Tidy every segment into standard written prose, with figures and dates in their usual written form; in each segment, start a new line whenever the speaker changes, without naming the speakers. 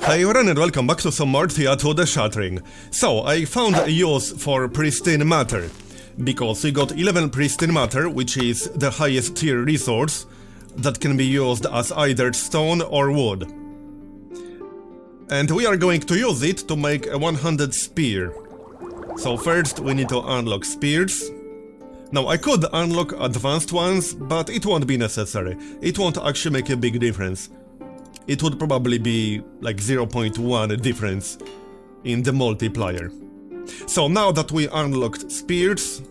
Hey everyone and welcome back to some more Thea to the Shattering. So, I found a use for pristine matter, because we got 11 pristine matter, which is the highest tier resource that can be used as either stone or wood. And we are going to use it to make a 100 spear. So first we need to unlock spears. Now I could unlock advanced ones, but it won't be necessary. It won't actually make a big difference. It would probably be like 0.1 difference in the multiplier. So now that we unlocked spears,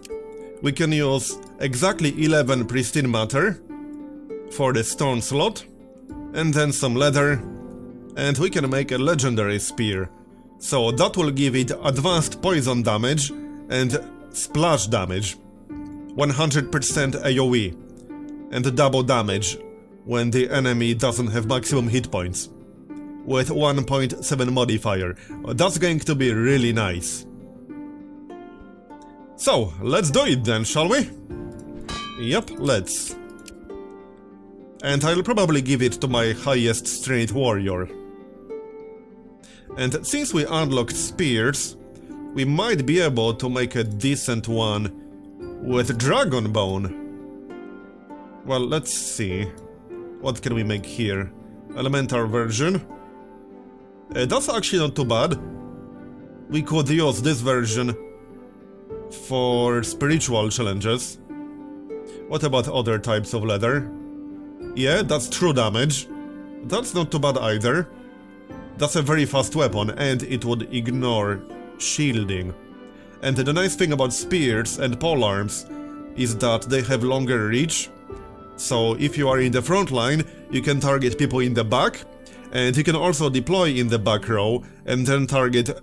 we can use exactly 11 pristine matter for the stone slot, and then some leather, and we can make a legendary spear. So that will give it advanced poison damage and splash damage, 100% AoE, and double damage when the enemy doesn't have maximum hit points, with 1.7 modifier. That's going to be really nice. So, let's do it then, shall we? Yep, let's. And I'll probably give it to my highest strength warrior. And since we unlocked spears, we might be able to make a decent one with dragon bone. Well, let's see. What can we make here? Elemental version. That's actually not too bad. We could use this version for spiritual challenges. What about other types of leather? Yeah, that's true damage. That's not too bad either. That's a very fast weapon, and it would ignore shielding. And the nice thing about spears and polearms is that they have longer reach. So if you are in the front line, you can target people in the back, and you can also deploy in the back row and then target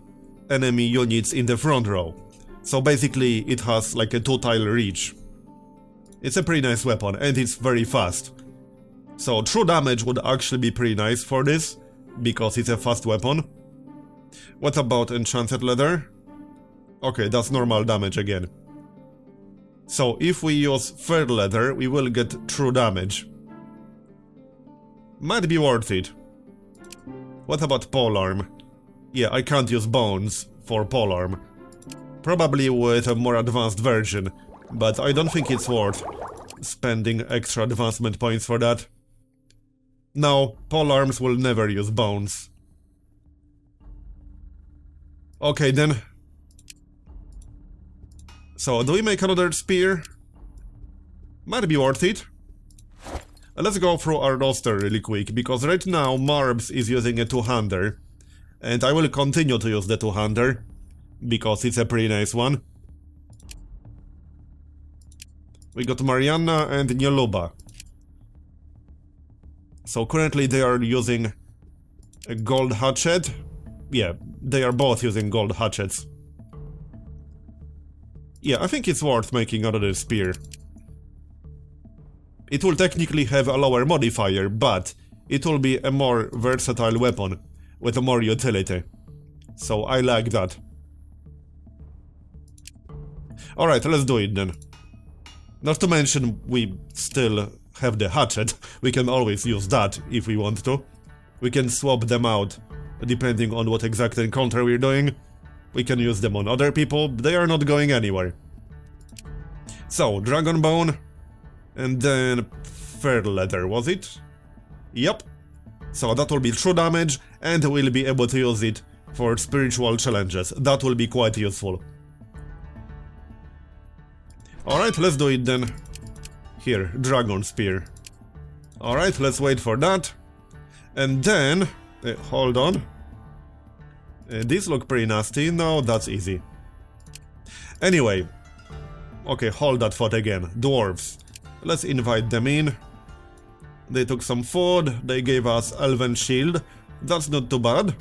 enemy units in the front row. So basically it has like a 2-tile reach. It's a pretty nice weapon, and it's very fast. So true damage would actually be pretty nice for this, because it's a fast weapon. What about enchanted leather? Okay, that's normal damage again. So if we use third leather, we will get true damage. Might be worth it. What about polearm? Yeah, I can't use bones for polearm. Probably with a more advanced version, but I don't think it's worth spending extra advancement points for that. No, polearms will never use bones. Okay then. So, do we make another spear? Might be worth it. Let's go through our roster really quick, because right now Marbs is using a two-hander, and I will continue to use the two-hander, because it's a pretty nice one. We got Mariana and Nieluba. So currently they are using a gold hatchet. Yeah, they are both using gold hatchets. Yeah, I think it's worth making another spear. It will technically have a lower modifier, but it will be a more versatile weapon with a more utility. So I like that. Alright, let's do it then. Not to mention, we still have the hatchet. We can always use that if we want to. We can swap them out depending on what exact encounter we're doing. We can use them on other people, they are not going anywhere. So, dragon bone, and then third leather, was it? Yep. So that will be true damage, and we'll be able to use it for spiritual challenges. That will be quite useful. Alright, let's do it then. Here, dragon spear. Alright, let's wait for that. And then, hold on. These look pretty nasty. No, that's easy. Anyway. Okay, hold that thought again. Dwarves. Let's invite them in. They took some food. They gave us elven shield. That's not too bad.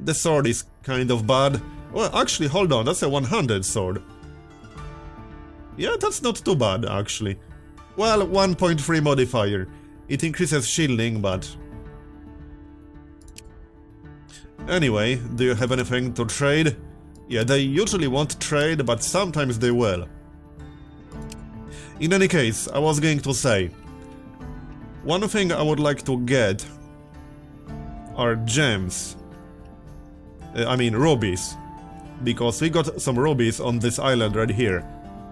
The sword is kind of bad. Well, actually, hold on. That's a 100 sword. Yeah, that's not too bad, actually. Well, 1.3 modifier. It increases shielding, but... Anyway, do you have anything to trade? Yeah, they usually won't trade, but sometimes they will. In any case, I was going to say... One thing I would like to get are gems. I mean rubies. Because we got some rubies on this island right here.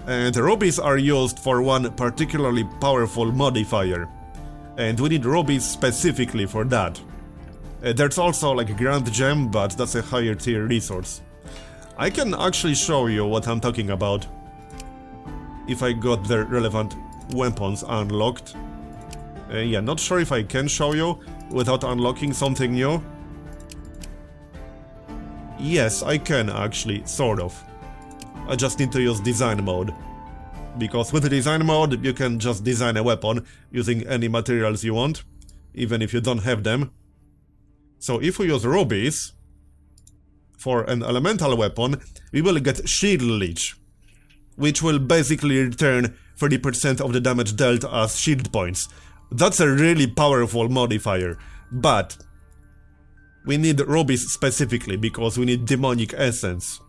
And rubies are used for one particularly powerful modifier. And we need rubies specifically for that. There's also like a grand gem, but that's a higher tier resource. I can actually show you what I'm talking about. If I got the relevant weapons unlocked. Yeah, not sure if I can show you without unlocking something new. Yes, I can actually, sort of. I just need to use design mode. Because with the design mode, you can just design a weapon using any materials you want, even if you don't have them. So if we use rubies for an elemental weapon, we will get Shield Leech, which will basically return 30% of the damage dealt as shield points. That's a really powerful modifier, but we need rubies specifically because we need demonic essence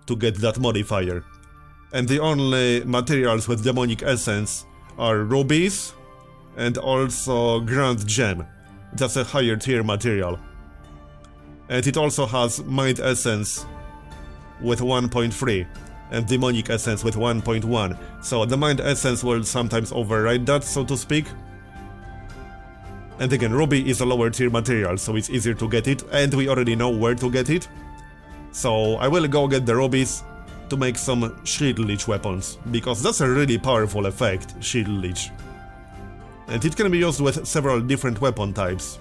to get that modifier. And the only materials with demonic essence are rubies and also grand gem. That's a higher tier material. And it also has mind essence with 1.3 and demonic essence with 1.1. So the mind essence will sometimes override that, so to speak. And again, ruby is a lower tier material, so it's easier to get it, and we already know where to get it. So I will go get the rubies to make some Shield Leech weapons, because that's a really powerful effect, Shield Leech. And it can be used with several different weapon types.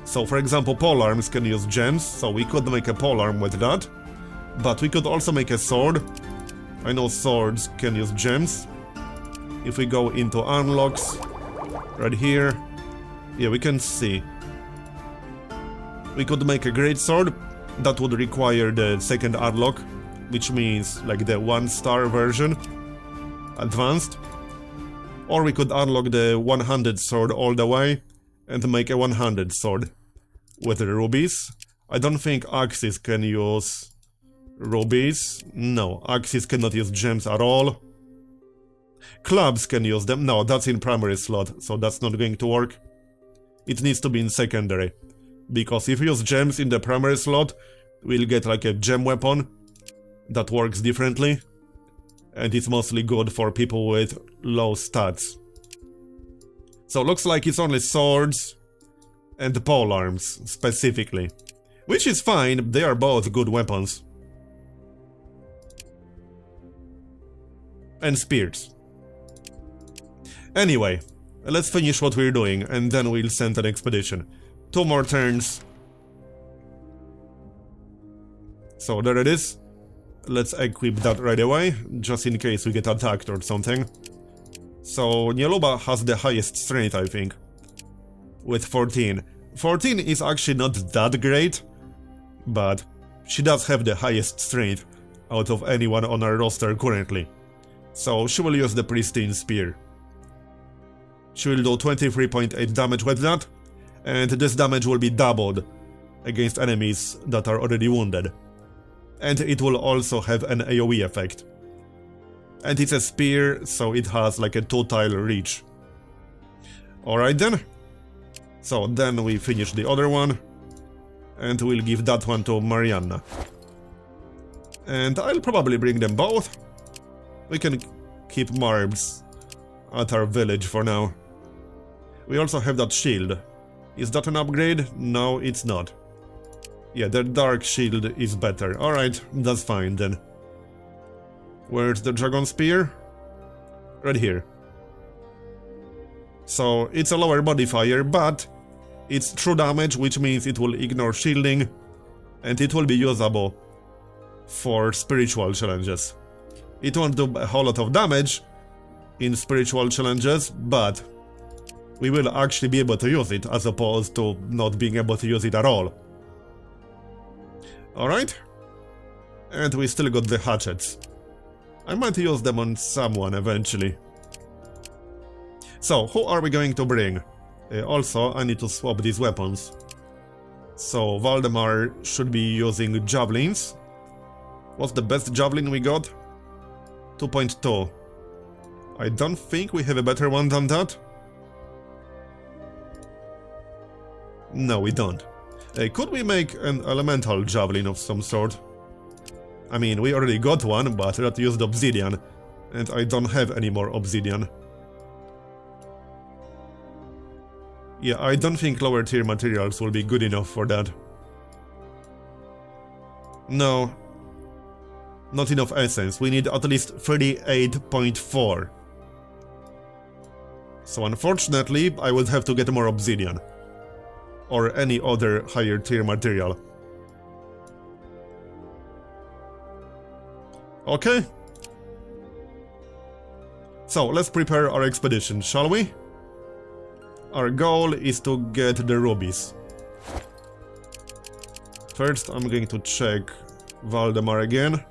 So for example, polearms can use gems, so we could make a polearm with that. But we could also make a sword. I know swords can use gems. If we go into unlocks, right here, yeah, we can see. We could make a great sword. That would require the second unlock, which means like the 1-star version, advanced. Or we could unlock the 100 sword all the way and make a 100 sword with the rubies. I don't think axes can use rubies. No, axes cannot use gems at all. Clubs can use them. No, that's in primary slot, so that's not going to work. It needs to be in secondary. Because if we use gems in the primary slot, we'll get like a gem weapon that works differently. And it's mostly good for people with low stats. So looks like it's only swords and polearms, specifically. Which is fine, they are both good weapons. And spears. Anyway, let's finish what we're doing, and then we'll send an expedition. 2 more turns. So there it is. Let's equip that right away, just in case we get attacked or something. So Sonia Lobo has the highest strength, I think. With 14. 14 is actually not that great, but she does have the highest strength out of anyone on our roster currently. So she will use the Pristine Spear. She will do 23.8 damage with that, and this damage will be doubled against enemies that are already wounded. And it will also have an AoE effect. And it's a spear, so it has like a 2-tile reach. Alright then. So then we finish the other one, and we'll give that one to Marianna. And I'll probably bring them both. We can keep Marbs at our village for now. We also have that shield. Is that an upgrade? No, it's not. Yeah, the dark shield is better. Alright, that's fine then. Where's the dragon spear? Right here. So, it's a lower modifier, but it's true damage, which means it will ignore shielding, and it will be usable for spiritual challenges. It won't do a whole lot of damage in spiritual challenges, but we will actually be able to use it, as opposed to not being able to use it at all. Alright. And we still got the hatchets. I might use them on someone eventually. So, who are we going to bring? Also, I need to swap these weapons. So, Valdemar should be using javelins. What's the best javelin we got? 2.2. I don't think we have a better one than that. No, we don't. Could we make an elemental javelin of some sort? I mean, we already got one, but that used obsidian, and I don't have any more obsidian. Yeah, I don't think lower tier materials will be good enough for that. No. Not enough essence, we need at least 38.4. So unfortunately, I would have to get more obsidian. Or any other higher tier material. Okay. So, let's prepare our expedition, shall we? Our goal is to get the rubies. First, I'm going to check Valdemar again.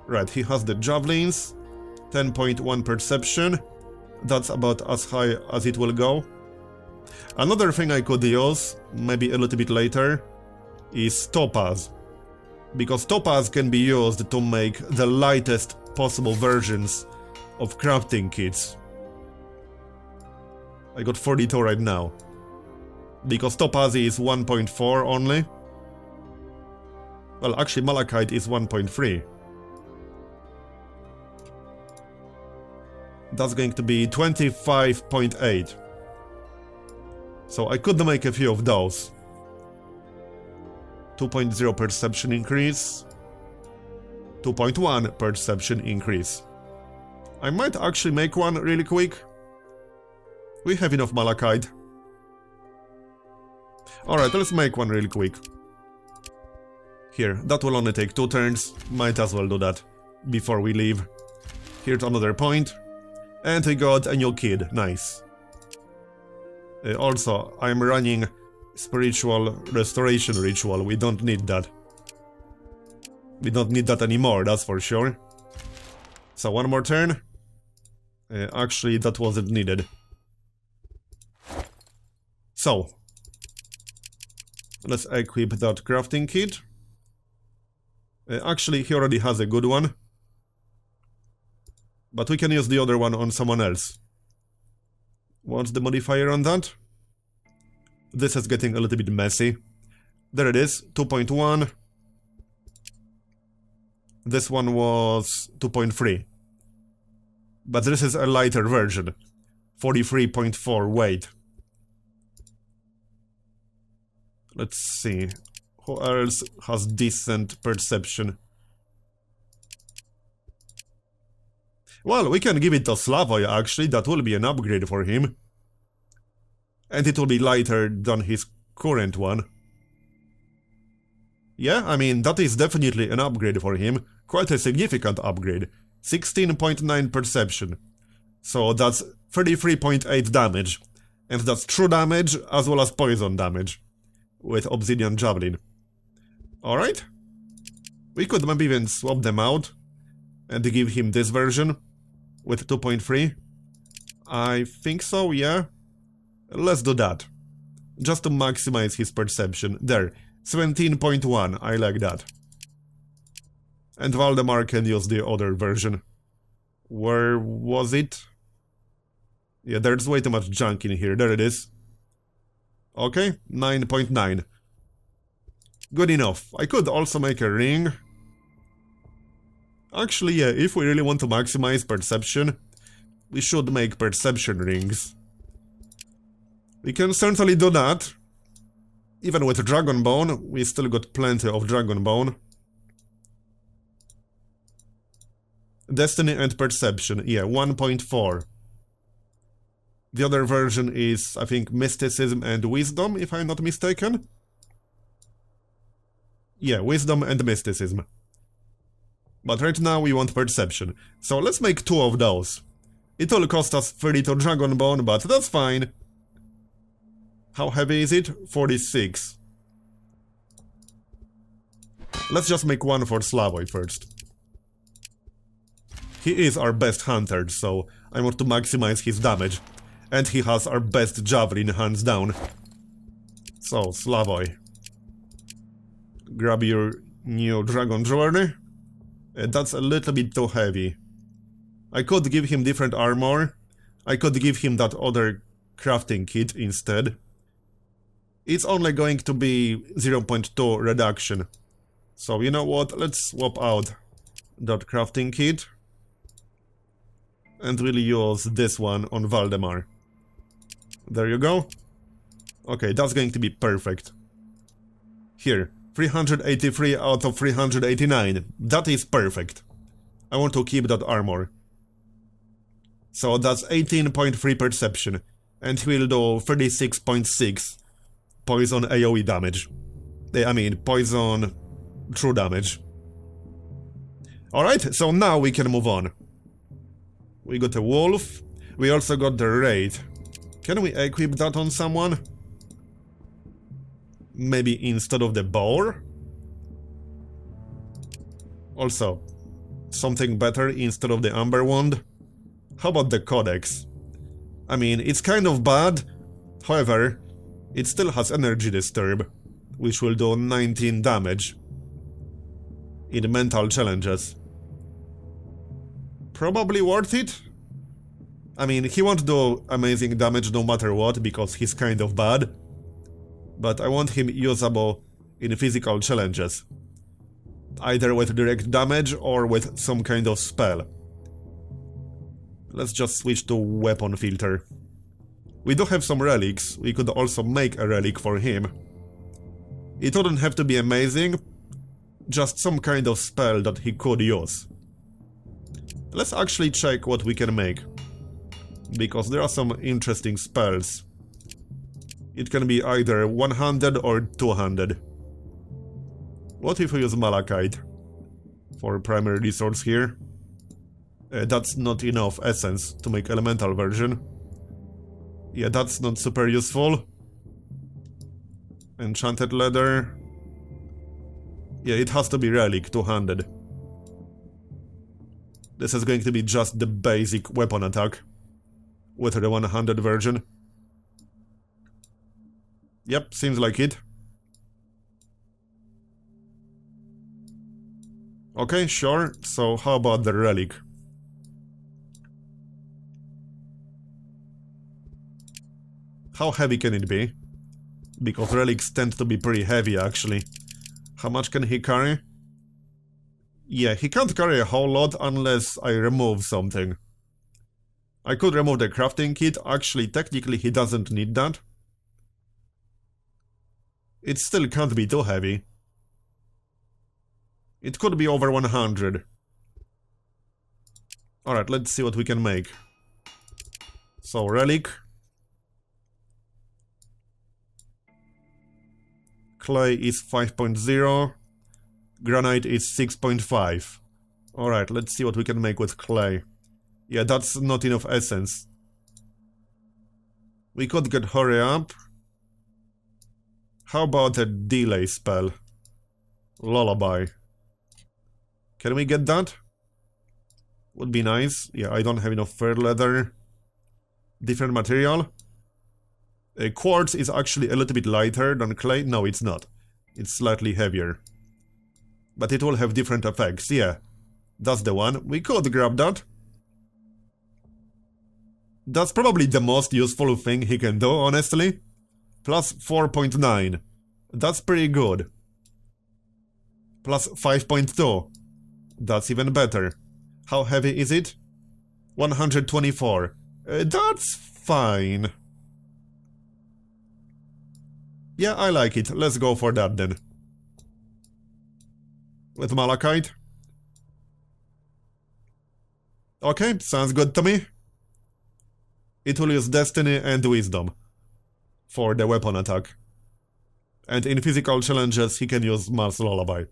Right, he has the javelins. 10.1 perception. That's about as high as it will go. Another thing I could use, maybe a little bit later, is Tapas. Because Tapas can be used to make the lightest possible versions of crafting kits. I got 42 right now. Because Topaz is 1.4 only. Well, actually Malachite is 1.3. That's going to be 25.8. So I could make a few of those. 2.0 perception increase. 2.1 perception increase. I might actually make one really quick. We have enough malachite. Alright, let's make one really quick. Here, that will only take 2 turns. Might as well do that before we leave. Here's another point. And we got a new kid. Nice. Also, I'm running spiritual restoration ritual. We don't need that. We don't need that anymore, that's for sure. So one more turn. Actually, that wasn't needed. So, let's equip that crafting kit. Actually, he already has a good one. But we can use the other one on someone else. What's the modifier on that? This is getting a little bit messy. There it is, 2.1. This one was 2.3. But this is a lighter version. 43.4 weight. Let's see. Who else has decent perception? Well, we can give it to Slavoj actually, that will be an upgrade for him. And it will be lighter than his current one. Yeah, I mean, that is definitely an upgrade for him. Quite a significant upgrade. 16.9 perception. So that's 33.8 damage. And that's true damage as well as poison damage. With Obsidian Javelin. Alright. We could maybe even swap them out. And give him this version. With 2.3. I think so, yeah. Let's do that. Just to maximize his perception. There. 17.1. I like that. And Valdemar can use the other version. Where was it? Yeah, there's way too much junk in here. There it is. Okay, 9.9. Good enough. I could also make a ring. Actually, yeah, if we really want to maximize perception, we should make perception rings. We can certainly do that. Even with Dragon Bone, we still got plenty of Dragon Bone. Destiny and Perception, yeah, 1.4. The other version is, I think, Mysticism and Wisdom, if I'm not mistaken. Yeah, Wisdom and Mysticism. But right now we want Perception. So let's make 2 of those. It will cost us 32 Dragon Bone, but that's fine. How heavy is it? 46. Let's just make one for Slavoj first. He is our best hunter, so I want to maximize his damage. And he has our best javelin, hands down. So, Slavoj. Grab your new dragon jewelry. That's a little bit too heavy. I could give him different armor. I could give him that other crafting kit instead. it's only going to be 0.2 reduction. So you know what, let's swap out that crafting kit and really use this one on Valdemar. There you go. Okay, that's going to be perfect. Here, 383 out of 389. That is perfect. I want to keep that armor. So that's 18.3 perception. And he will do 36.6 poison AoE damage. I mean, poison true damage. Alright, so now we can move on. We got a wolf. We also got the raid. Can we equip that on someone? Maybe instead of the boar? Also, something better instead of the amber wand? How about the codex? I mean, it's kind of bad, however, it still has energy disturb, which will do 19 damage in mental challenges. Probably worth it? I mean, he won't do amazing damage no matter what, because he's kind of bad. But I want him usable in physical challenges. Either with direct damage or with some kind of spell. Let's just switch to weapon filter. We do have some relics, we could also make a relic for him. It wouldn't have to be amazing, just some kind of spell that he could use. Let's actually check what we can make. Because there are some interesting spells. It can be either one-handed or two-handed. What if we use Malachite for primary resource here? That's not enough essence to make elemental version. Yeah, that's not super useful. Enchanted leather. Yeah, it has to be relic, two-handed. This is going to be just the basic weapon attack with the one-handed version. Yep, seems like it. Okay, sure. So how about the relic? How heavy can it be? Because relics tend to be pretty heavy, actually. How much can he carry? Yeah, he can't carry a whole lot unless I remove something. I could remove the crafting kit. Actually, technically, he doesn't need that. It still can't be too heavy. It could be over 100. Alright, let's see what we can make. So, relic. Clay is 5.0. Granite is 6.5. Alright, let's see what we can make with clay. Yeah, that's not enough essence. We could get hurry up. How about a delay spell? Lullaby. Can we get that? Would be nice. Yeah, I don't have enough fur leather. Different material. Quartz is actually a little bit lighter than clay. No, it's not. It's slightly heavier. But it will have different effects, yeah. That's the one. We could grab that. That's probably the most useful thing he can do, honestly. Plus 4.9. That's pretty good. Plus 5.2. That's even better. How heavy is it? 124. That's fine. Yeah, I like it. Let's go for that then. With Malachite. Okay, sounds good to me. It will use Destiny and Wisdom for the weapon attack. And in physical challenges, he can use Mars Lullaby.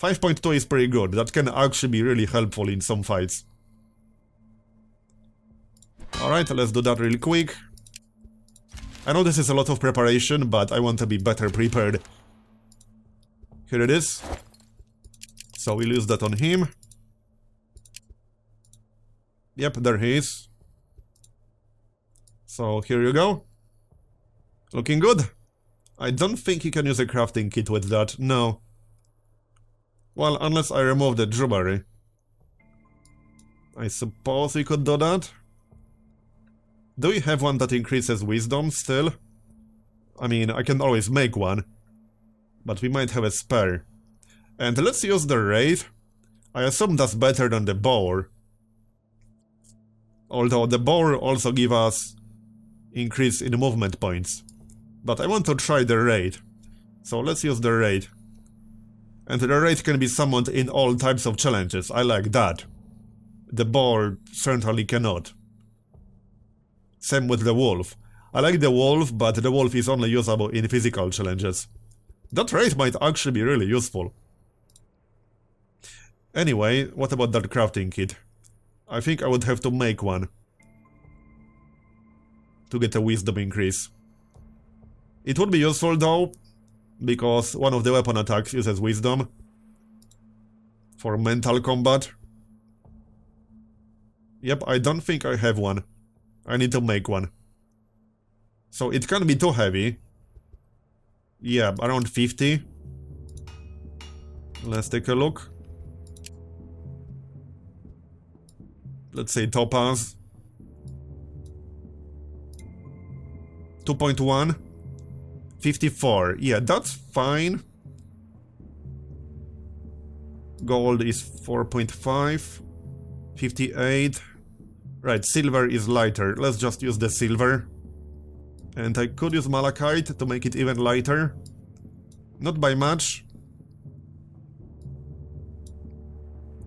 5.2 is pretty good. That can actually be really helpful in some fights. Alright, let's do that really quick. I know this is a lot of preparation, but I want to be better prepared. Here it is. So we'll use that on him. Yep, there he is. So here you go. Looking good. I don't think you can use a crafting kit with that, no. Well, unless I remove the jewelry. I suppose we could do that. Do we have one that increases wisdom still? I mean, I can always make one, but we might have a spare. And let's use the Wraith. I assume that's better than the Boar. Although the Boar also give us increase in movement points. But I want to try the Wraith. So let's use the Wraith. And the Wraith can be summoned in all types of challenges. I like that. The Boar certainly cannot. Same with the Wolf. I like the Wolf, but the Wolf is only usable in physical challenges. That Wraith might actually be really useful. Anyway, what about that crafting kit? I think I would have to make one to get a wisdom increase. It would be useful though, because one of the weapon attacks uses wisdom for mental combat. Yep, I don't think I have one. I need to make one. So it can't be too heavy. Yeah, around 50. Let's take a look. Let's say Tapas. 2.1. 54. Yeah, that's fine. Gold is 4.5. 58. Right, silver is lighter. Let's just use the silver. And I could use malachite to make it even lighter. Not by much.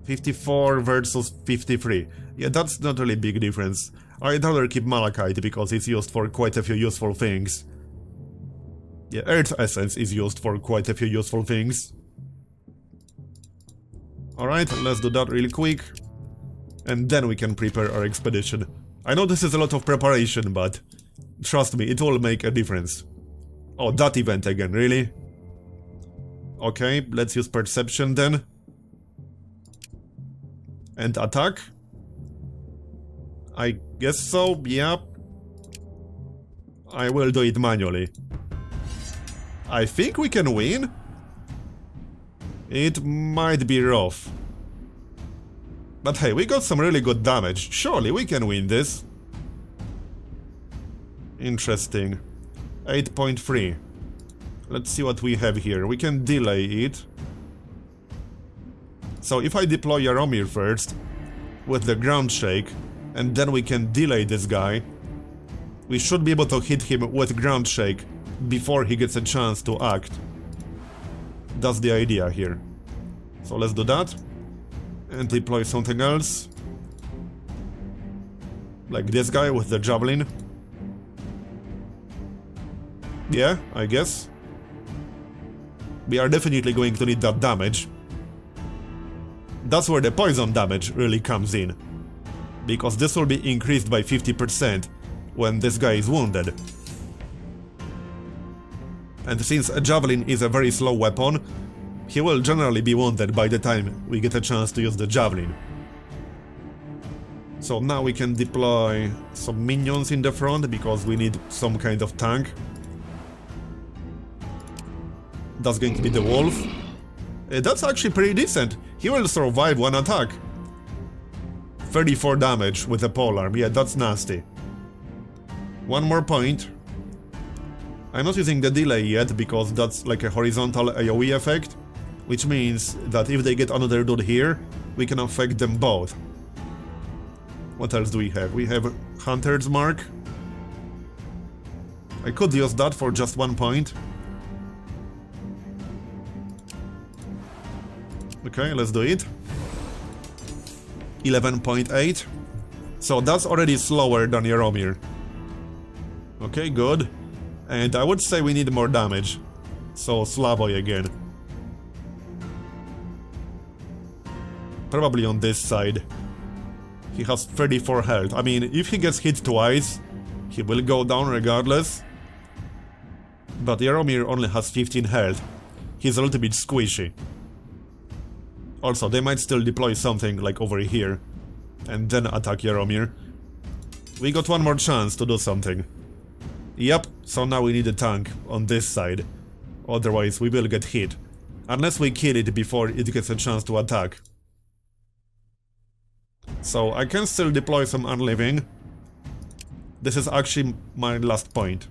54 versus 53. Yeah, that's not really a big difference. I'd rather keep malachite because it's used for quite a few useful things. Yeah, Earth Essence is used for quite a few useful things. Alright, let's do that really quick. And then we can prepare our expedition. I know this is a lot of preparation, but trust me, it will make a difference. Oh, that event again, really? Okay, let's use perception then. And attack? I guess so, yeah. I will do it manually. I think we can win. It might be rough. But hey, we got some really good damage. Surely we can win this. Interesting. 8.3. Let's see what we have here. We can delay it. So if I deploy Jaromir first, with the ground shake, and then we can delay this guy, we should be able to hit him with ground shake before he gets a chance to act. That's the idea here. So let's do that. And deploy something else. Like this guy with the Javelin. Yeah, I guess. We are definitely going to need that damage. That's where the poison damage really comes in. Because this will be increased by 50% when this guy is wounded. And since a Javelin is a very slow weapon, he will generally be wounded by the time we get a chance to use the Javelin. So now we can deploy some minions in the front because we need some kind of tank. That's going to be the Wolf. That's actually pretty decent. He will survive one attack. 34 damage with a polearm. Yeah, that's nasty. One more point. I'm not using the delay yet because that's like a horizontal AoE effect, which means that if they get another dude here, we can affect them both. What else do we have? We have Hunter's Mark. I could use that for just 1 point. Okay, let's do it. 11.8. So that's already slower than Jaromir. Okay, good. And I would say we need more damage. So Slavoj again. Probably on this side. He has 34 health. I mean, if he gets hit twice, he will go down regardless. But Jaromir only has 15 health. He's a little bit squishy. Also, they might still deploy something like over here. And then attack Jaromir. We got one more chance to do something. Yep, so now we need a tank on this side. Otherwise we will get hit. Unless we kill it before it gets a chance to attack. So I can still deploy some unliving. This is actually my last point.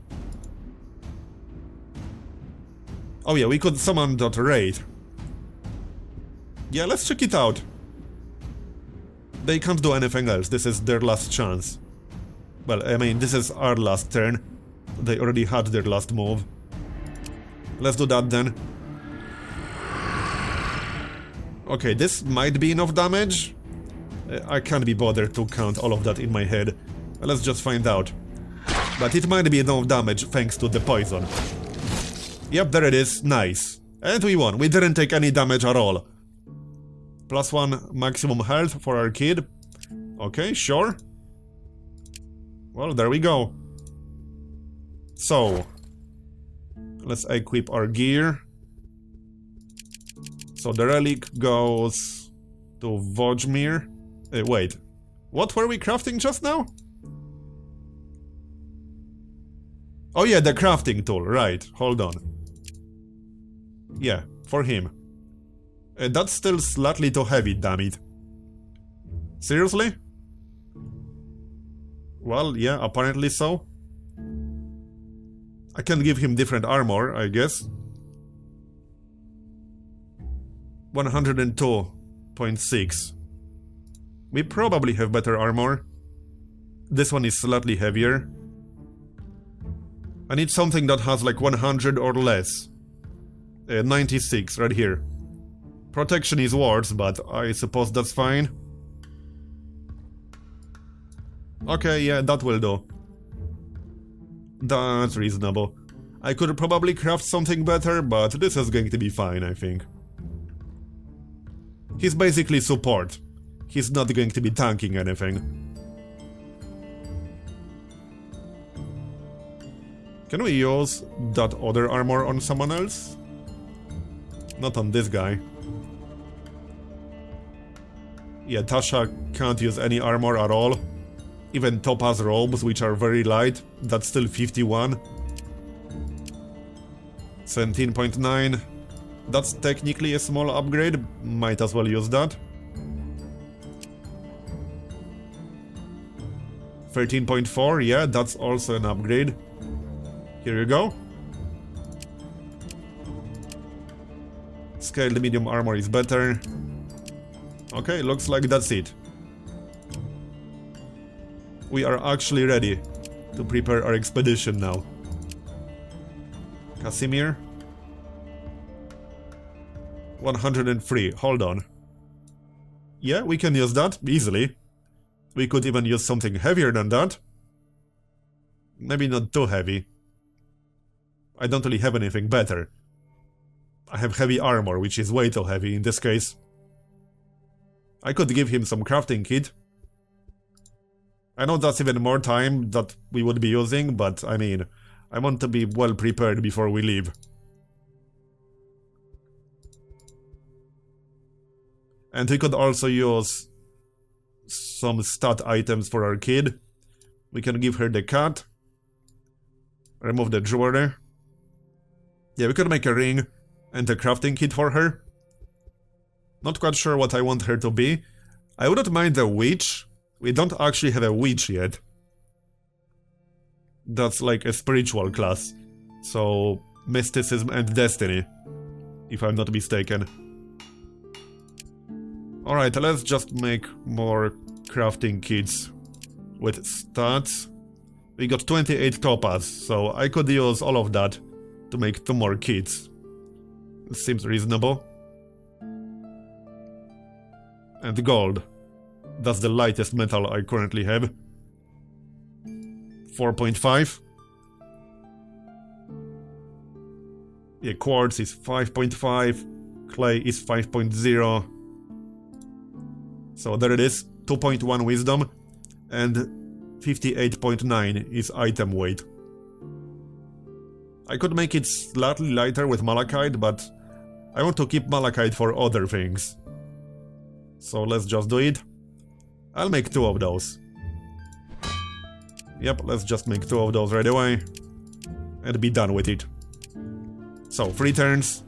Oh yeah, we could summon that raid. Yeah, let's check it out. They can't do anything else, this is their last chance. Well, I mean, this is our last turn. They already had their last move. Let's do that then. Okay, this might be enough damage. I can't be bothered to count all of that in my head. Let's just find out. But it might be enough damage thanks to the poison. Yep, there it is. Nice. And we won. We didn't take any damage at all. +1 maximum health for our kid. Okay, sure. Well, there we go. So, let's equip our gear. So the relic goes to Vojmir. Wait, what were we crafting just now? Oh yeah, the crafting tool, right, hold on. Yeah, for him. That's still slightly too heavy, damn it. Seriously? Well, yeah, apparently so. I can give him different armor, I guess. 102.6. We probably have better armor. This one is slightly heavier. I need something that has like 100 or less. 96, right here. Protection is worse, but I suppose that's fine. Okay, yeah, that will do. That's reasonable. I could probably craft something better, but this is going to be fine, I think. He's basically support. He's not going to be tanking anything. Can we use that other armor on someone else? Not on this guy. Yeah, Tasha can't use any armor at all. Even Tapas robes, which are very light, that's still 51. 17.9. That's technically a small upgrade, might as well use that. 13.4, yeah, that's also an upgrade. Here you go. Scaled medium armor is better. Okay, looks like that's it. We are actually ready to prepare our expedition now. Casimir. 103, hold on. Yeah, we can use that easily. We could even use something heavier than that. Maybe not too heavy. I don't really have anything better. I have heavy armor, which is way too heavy in this case. I could give him some crafting kit. I know that's even more time that we would be using, but I mean, I want to be well prepared before we leave. And we could also use some stat items for our kid. We can give her the cat. Remove the jewelry. Yeah, we could make a ring and a crafting kit for her. Not quite sure what I want her to be. I wouldn't mind a witch. We don't actually have a witch yet. That's like a spiritual class. So, mysticism and destiny, if I'm not mistaken. Alright, let's just make more crafting kits with stats. We got 28 Tapas, so I could use all of that to make 2 more kits. Seems reasonable. And gold. That's the lightest metal I currently have. 4.5. Yeah, quartz is 5.5. Clay is 5.0. So there it is. 2.1 wisdom. And 58.9 is item weight. I could make it slightly lighter with malachite, but I want to keep malachite for other things. So let's just do it. I'll make 2 of those. Yep, let's just make 2 of those right away. And be done with it. So, 3 turns.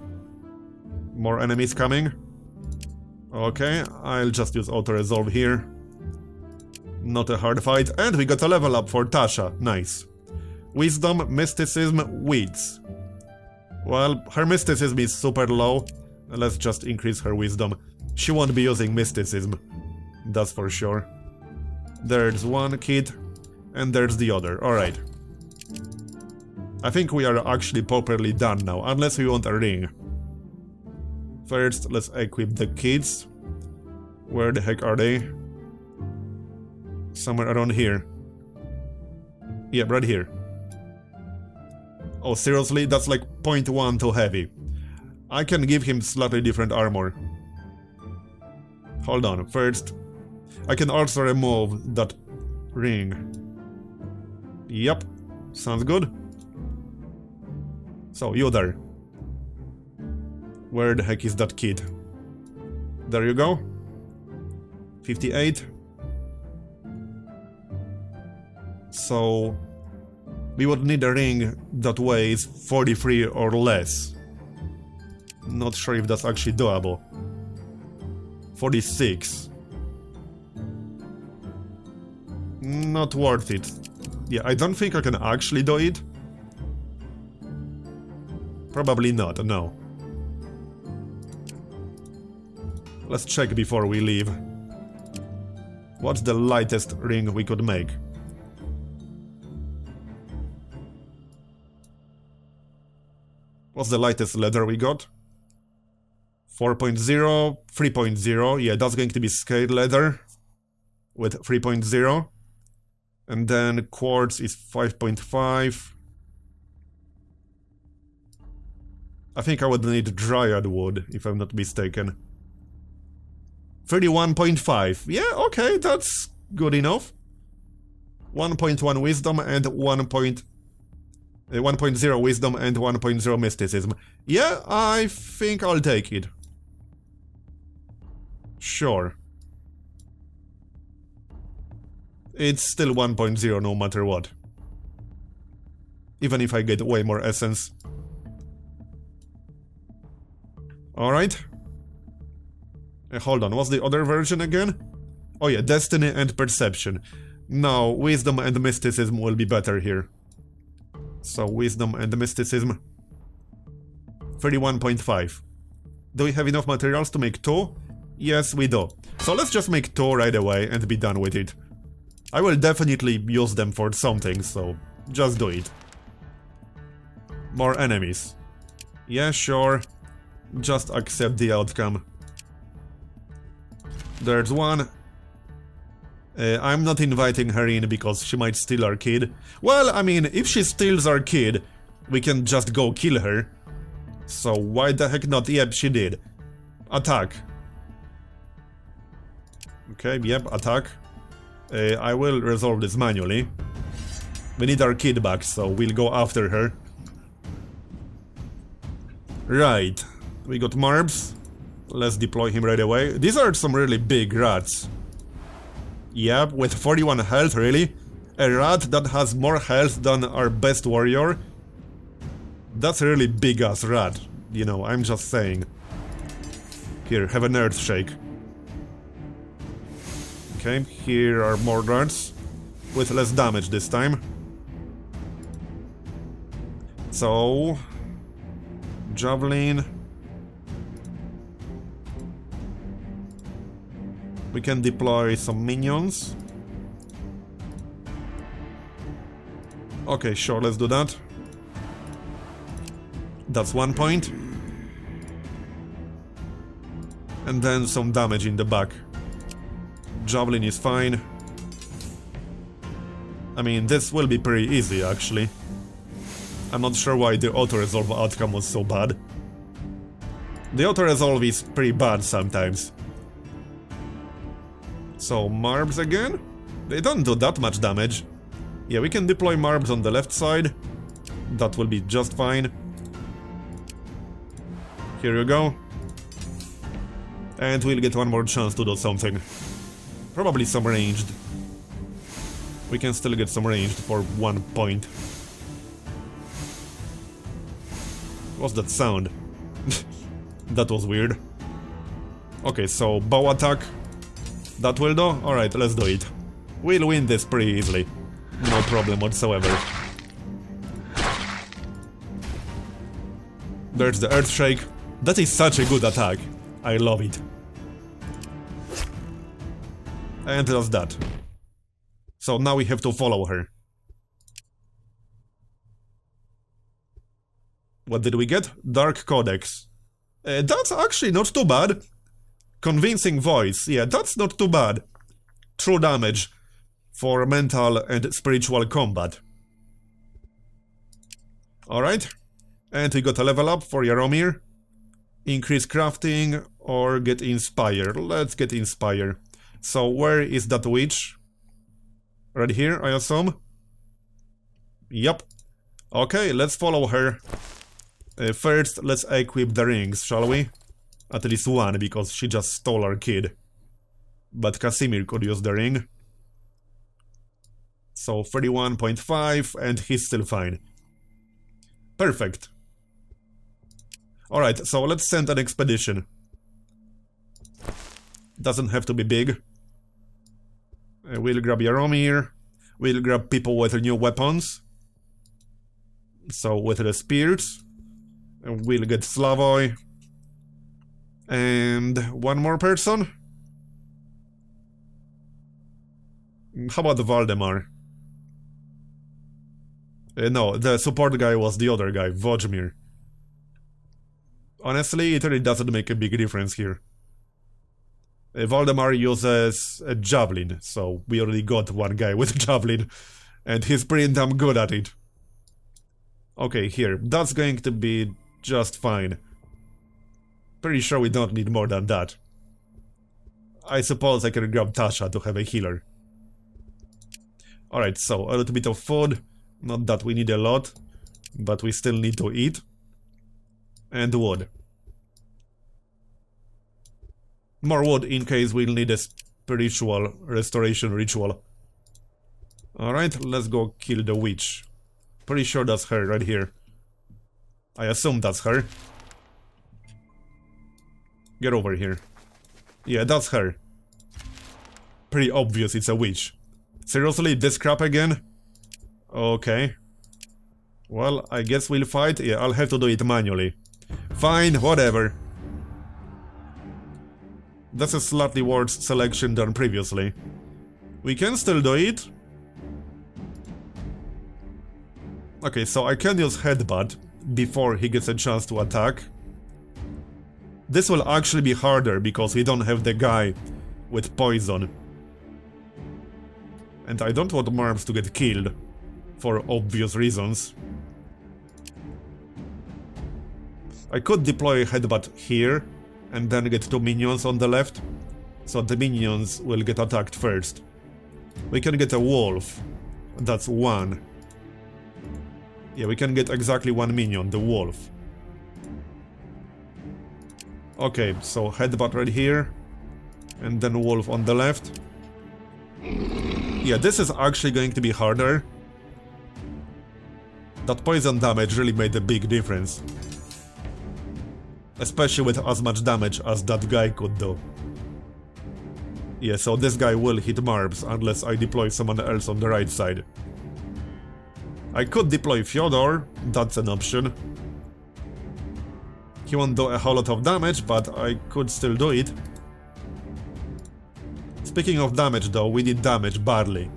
More enemies coming. Okay, I'll just use auto-resolve here. Not a hard fight. And we got a level up for Tasha. Nice. Wisdom, mysticism, weeds. Well, her mysticism is super low. Let's just increase her wisdom. She won't be using mysticism. That's for sure. There's one kid, and there's the other. Alright. I think we are actually properly done now, unless we want a ring. First, let's equip the kids. Where the heck are they? Somewhere around here. Yeah, right here. Oh, seriously? That's like 0.1 too heavy. I can give him slightly different armor. Hold on, first... I can also remove that ring. Yep, sounds good. So, you there. Where the heck is that kid? There you go. 58. So... we would need a ring that weighs 43 or less. Not sure if that's actually doable. 46. Not worth it. Yeah, I don't think I can actually do it. Probably not, no. Let's check before we leave. What's the lightest ring we could make? What's the lightest leather we got? 4.0, 3.0, yeah, that's going to be scaled leather with 3.0. And then quartz is 5.5. I think I would need dryad wood, if I'm not mistaken. 31.5, yeah, okay, that's good enough. 1.1 wisdom and 1.0 wisdom and 1.0 mysticism. Yeah, I think I'll take it. Sure. It's still 1.0 no matter what. Even if I get way more essence. Alright. Hold on, what's the other version again? Oh yeah, Destiny and Perception. No, Wisdom and Mysticism will be better here. So, Wisdom and Mysticism. 31.5. Do we have enough materials to make 2? Yes, we do. So let's just make 2 right away and be done with it. I will definitely use them for something, so just do it. More enemies. Yeah, sure. Just accept the outcome. There's one. I'm not inviting her in because she might steal our kid. Well, I mean, if she steals our kid, we can just go kill her. So why the heck not? Yep, she did. Attack. Okay, yep, attack. I will resolve this manually. We need our kid back, so we'll go after her. Right. We got Marbs. Let's deploy him right away. These are some really big rats. Yep, with 41 health, really? A rat that has more health than our best warrior? That's a really big-ass rat. You know, I'm just saying. Here, have an earth shake. Okay, here are more rats. With less damage this time. So... Javelin... We can deploy some minions. Okay, sure, let's do that. That's 1 point. And then some damage in the back. Javelin is fine. I mean, this will be pretty easy, actually. I'm not sure why the auto-resolve outcome was so bad. The auto-resolve is pretty bad sometimes. So, Marbs again? They don't do that much damage. Yeah, we can deploy Marbs on the left side. That will be just fine. Here you go. And we'll get one more chance to do something. Probably some ranged. We can still get some ranged for 1 point. What's that sound? That was weird. Okay, so bow attack. That will do? Alright, let's do it. We'll win this pretty easily. No problem whatsoever. There's the Earthshake. That is such a good attack. I love it. And that's that. So now we have to follow her. What did we get? Dark Codex. That's actually not too bad. Convincing voice. Yeah, that's not too bad. True damage for mental and spiritual combat. Alright. And we got a level up for Jaromir. Increase crafting or get Inspire. Let's get Inspire. So where is that witch? Right here, I assume? Yep. Okay, let's follow her. First, let's equip the rings, shall we? At least one, because she just stole our kid. But Casimir could use the ring. So 31.5, and he's still fine. Perfect. Alright, so let's send an expedition. Doesn't have to be big. We'll grab Jaromir. We'll grab people with new weapons. So with the spears. We'll get Slavoj. And one more person? How about Valdemar? No, the support guy was the other guy, Vojmir. Honestly, it really doesn't make a big difference here. Valdemar uses a Javelin, so we already got one guy with Javelin, and he's pretty damn good at it. Okay, here, that's going to be just fine. Pretty sure we don't need more than that. I suppose I can grab Tasha to have a healer. Alright, so a little bit of food. Not that we need a lot, but we still need to eat. And wood. More wood in case we'll need a spiritual restoration ritual. Alright, let's go kill the witch. Pretty sure that's her right here. I assume that's her. Get over here. Yeah, that's her. Pretty obvious it's a witch. Seriously, this crap again? Okay. Well, I guess we'll fight. Yeah, I'll have to do it manually. Fine, whatever. That's a slightly worse selection than previously. We can still do it. Okay, so I can use Headbutt before he gets a chance to attack. This will actually be harder because we don't have the guy with poison. And I don't want Marbs to get killed, for obvious reasons. I could deploy Headbutt here, and then get 2 minions on the left, so the minions will get attacked first. We can get a wolf, that's 1. Yeah, we can get exactly 1 minion, the wolf. Okay, so Headbutt right here, and then wolf on the left. Yeah, this is actually going to be harder. That poison damage really made a big difference. Especially with as much damage as that guy could do. Yeah, so this guy will hit Marbs unless I deploy someone else on the right side. I could deploy Fyodor, that's an option. He won't do a whole lot of damage, but I could still do it. Speaking of damage though, we need damage badly.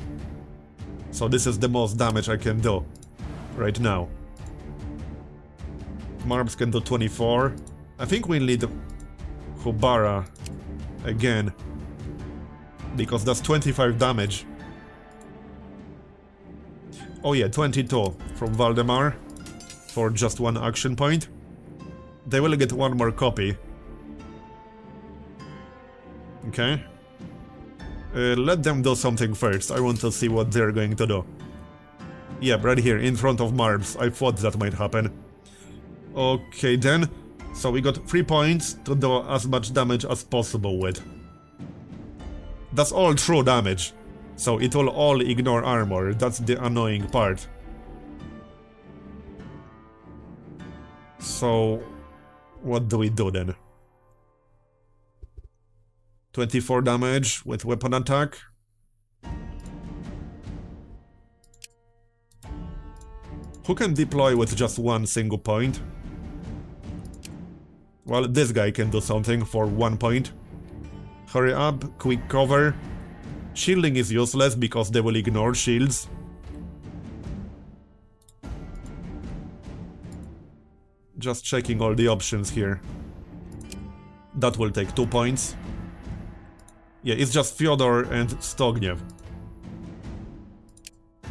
So this is the most damage I can do right now. Marbs can do 24. I think we need Hubara again, because that's 25 damage. Oh yeah, 22 from Valdemar for just 1 action point. They will get 1 more copy. Okay. Let them do something first. I want to see what they're going to do. Yeah, right here, in front of Marbs. I thought that might happen. Okay then. So we got 3 points to do as much damage as possible with. That's all true damage. So it will all ignore armor. That's the annoying part. So what do we do then? 24 damage with weapon attack. Who can deploy with just 1 single point? Well, this guy can do something for 1 point. Hurry up, quick cover. Shielding is useless because they will ignore shields. Just checking all the options here. That will take 2 points. Yeah, it's just Fyodor and Stogniew.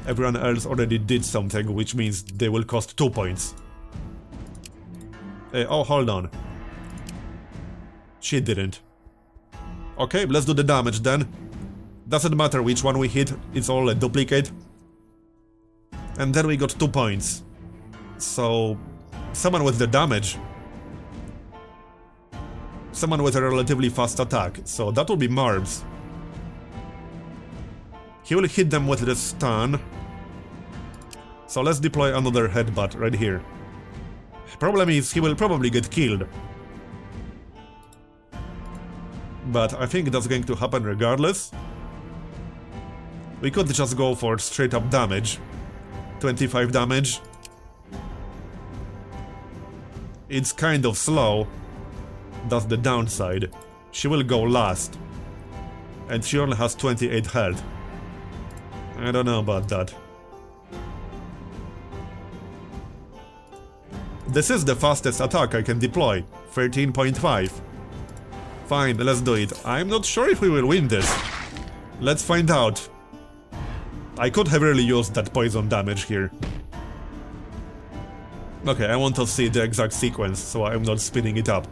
Everyone else already did something, which means they will cost 2 points. Oh, hold on. She didn't. Okay, let's do the damage then. Doesn't matter which one we hit, it's all a duplicate. And then we got 2 points. So, someone with the damage. Someone with a relatively fast attack, so that will be Marbs. He will hit them with the stun. So let's deploy another headbutt right here. Problem is, he will probably get killed. But I think that's going to happen regardless. We could just go for straight up damage. 25 damage. It's kind of slow. That's the downside. She will go last. And she only has 28 health. I don't know about that. This is the fastest attack I can deploy. 13.5. Fine, let's do it. I'm not sure if we will win this. Let's find out. I could have really used that poison damage here. Okay, I want to see the exact sequence, so I'm not spinning it up.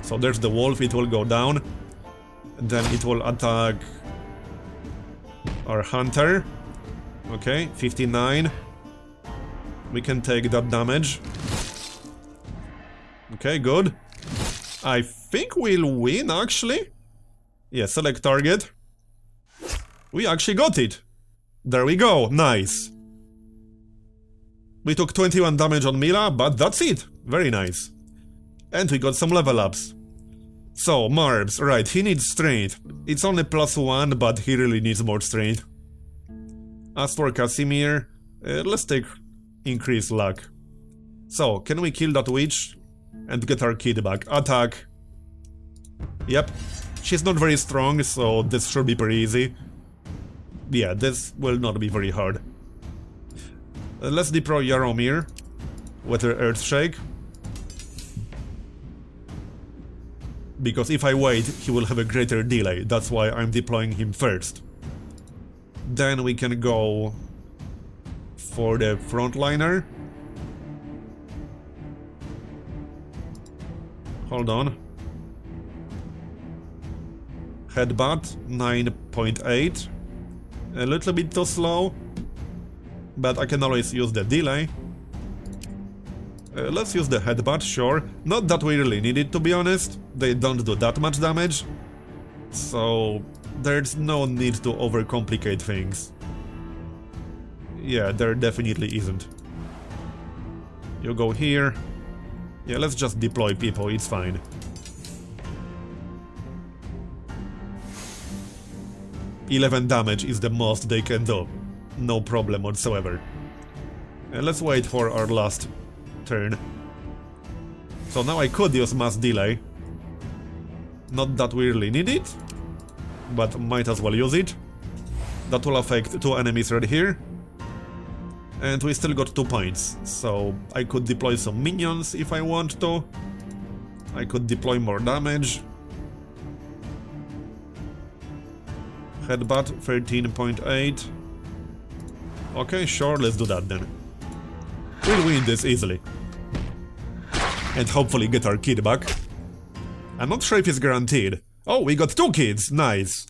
So there's the wolf, it will go down. Then it will attack our hunter. Okay, 59. We can take that damage. Okay, good. I think we'll win, actually. Yeah, select target. We actually got it. There we go, nice. We took 21 damage on Mila, but that's it. Very nice. And we got some level ups. So, Marbs, right, he needs strength. It's only +1, but he really needs more strength. As for Casimir, let's take increased luck. So, can we kill that witch and get our kid back? Attack. Yep. She's not very strong, so this should be pretty easy. Yeah, this will not be very hard. Let's deploy Jaromir with her Earthshake. Because if I wait, he will have a greater delay. That's why I'm deploying him first. Then we can go for the frontliner. Hold on. Headbutt, 9.8. A little bit too slow. But I can always use the delay. Let's use the headbutt, sure. Not that we really need it, to be honest. They don't do that much damage. So there's no need to overcomplicate things. Yeah, there definitely isn't. You go here. Yeah, let's just deploy people, it's fine. $11 damage is the most they can do. No problem whatsoever. Let's wait for our last turn. So now I could use mass delay. Not that we really need it, but might as well use it. That will affect 2 enemies right here. And we still got 2 points, so I could deploy some minions if I want to. I could deploy more damage. Headbutt, 13.8. Okay, sure, let's do that then. We'll win this easily. And hopefully get our kid back. I'm not sure if it's guaranteed. Oh, we got 2 kids, nice.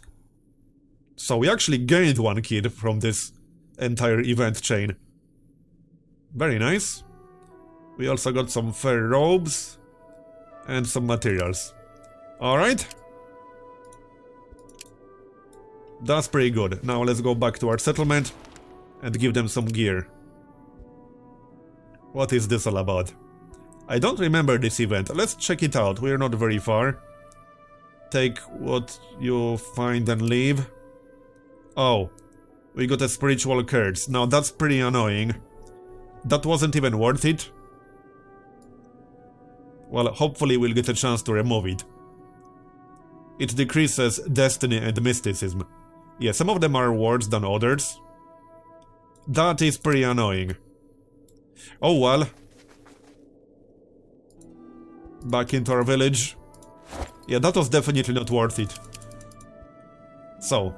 So we actually gained 1 kid from this entire event chain. Very nice. We also got some fur robes and some materials. Alright. That's pretty good. Now let's go back to our settlement and give them some gear. What is this all about? I don't remember this event. Let's check it out. We're not very far. Take what you find and leave. Oh, we got a spiritual curse. Now that's pretty annoying. That wasn't even worth it. Well, hopefully we'll get a chance to remove it. It decreases destiny and mysticism. Yeah, some of them are worse than others. That is pretty annoying. Oh well. Back into our village. Yeah, that was definitely not worth it. So,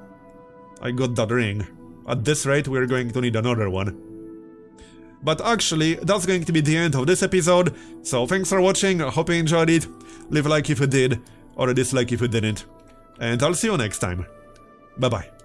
I got that ring. At this rate, we're going to need another one. But actually, that's going to be the end of this episode. So, thanks for watching, I hope you enjoyed it. Leave a like if you did, or a dislike if you didn't. And I'll see you next time. Bye bye.